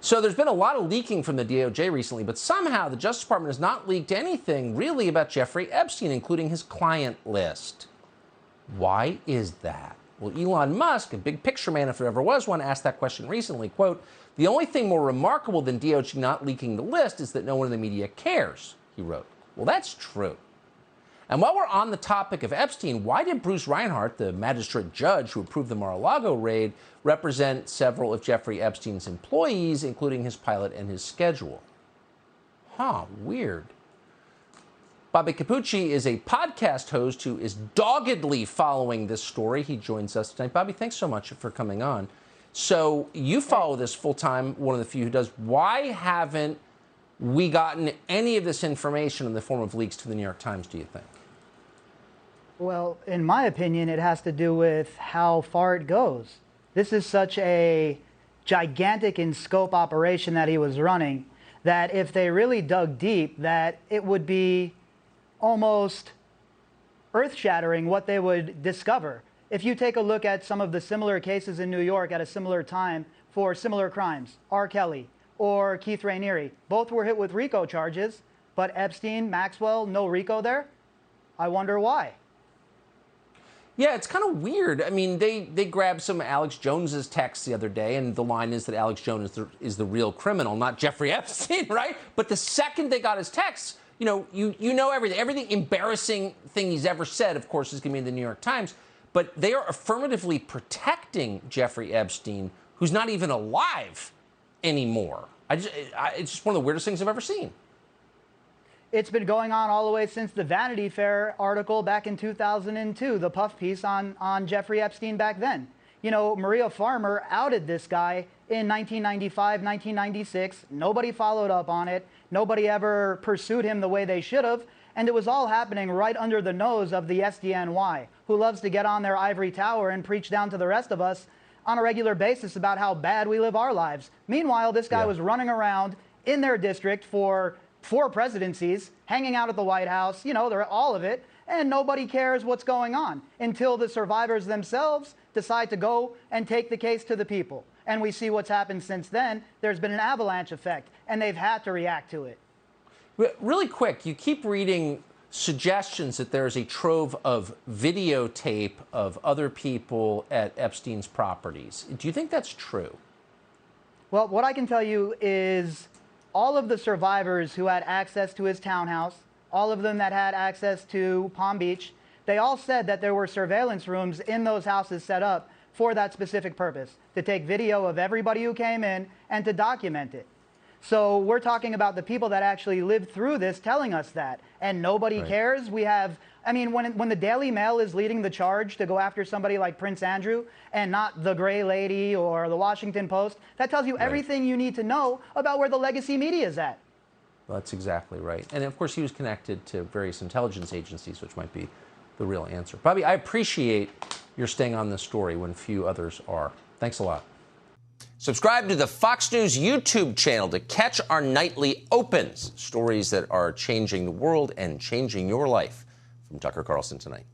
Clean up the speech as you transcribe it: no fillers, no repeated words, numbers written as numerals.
So there's been a lot of leaking from the DOJ recently, but somehow the Justice Department has not leaked anything really about Jeffrey Epstein, including his client list. Why is that? Well, Elon Musk, a big picture man if there ever was one, asked that question recently. Quote, "The only thing more remarkable than DOJ not leaking the list is that no one in the media cares," he wrote. Well, that's true. And while we're on the topic of Epstein, why did Bruce Reinhart, the magistrate judge who approved the Mar-a-Lago raid, represent several of Jeffrey Epstein's employees, including his pilot and his schedule? Weird. Bobby Capucci is a podcast host who is doggedly following this story. He joins us tonight. Bobby, thanks so much for coming on. So you follow this full-time, one of the few who does. Why haven't we gotten any of this information in the form of leaks to the New York Times, do you think? Well, in my opinion, it has to do with how far it goes. This is such a gigantic in scope operation that he was running that if they really dug deep, that it would be almost earth-shattering what they would discover. If you take a look at some of the similar cases in New York at a similar time for similar crimes, R. Kelly or Keith Raniere, both were hit with RICO charges, but Epstein, Maxwell, no RICO there? I wonder why. Yeah, it's kind of weird. I mean, they grabbed some Alex Jones's texts the other day, and the line is that Alex Jones is the real criminal, not Jeffrey Epstein, right? But the second they got his texts, you know everything embarrassing thing he's ever said, of course, is going to be in the New York Times. But they are affirmatively protecting Jeffrey Epstein, who's not even alive anymore. It's just one of the weirdest things I've ever seen. It's been going on all the way since the Vanity Fair article back in 2002, the puff piece on Jeffrey Epstein back then. You know, Maria Farmer outed this guy in 1995, 1996. Nobody followed up on it. Nobody ever pursued him the way they should have. And it was all happening right under the nose of the SDNY, who loves to get on their ivory tower and preach down to the rest of us on a regular basis about how bad we live our lives. Meanwhile, this guy was running around in their district for 4 presidencies, hanging out at the White House, you know, they're all of it, and nobody cares what's going on until the survivors themselves decide to go and take the case to the people. And we see what's happened since then. There's been an avalanche effect, and they've had to react to it. Really quick, you keep reading suggestions that there's a trove of videotape of other people at Epstein's properties. Do you think that's true? Well, what I can tell you is all of the survivors who had access to his townhouse, all of them that had access to Palm Beach, they all said that there were surveillance rooms in those houses set up for that specific purpose, to take video of everybody who came in and to document it. So we're talking about the people that actually lived through this telling us that, and nobody cares. We have, I mean, when the Daily Mail is leading the charge to go after somebody like Prince Andrew and not the Gray Lady or the Washington Post, that tells you everything you need to know about where the legacy media is at. Well, that's exactly right. And of course, he was connected to various intelligence agencies, which might be the real answer. Bobby, I appreciate your staying on this story when few others are. Thanks a lot. Subscribe to the Fox News YouTube channel to catch our nightly opens, stories that are changing the world and changing your life. From Tucker Carlson Tonight.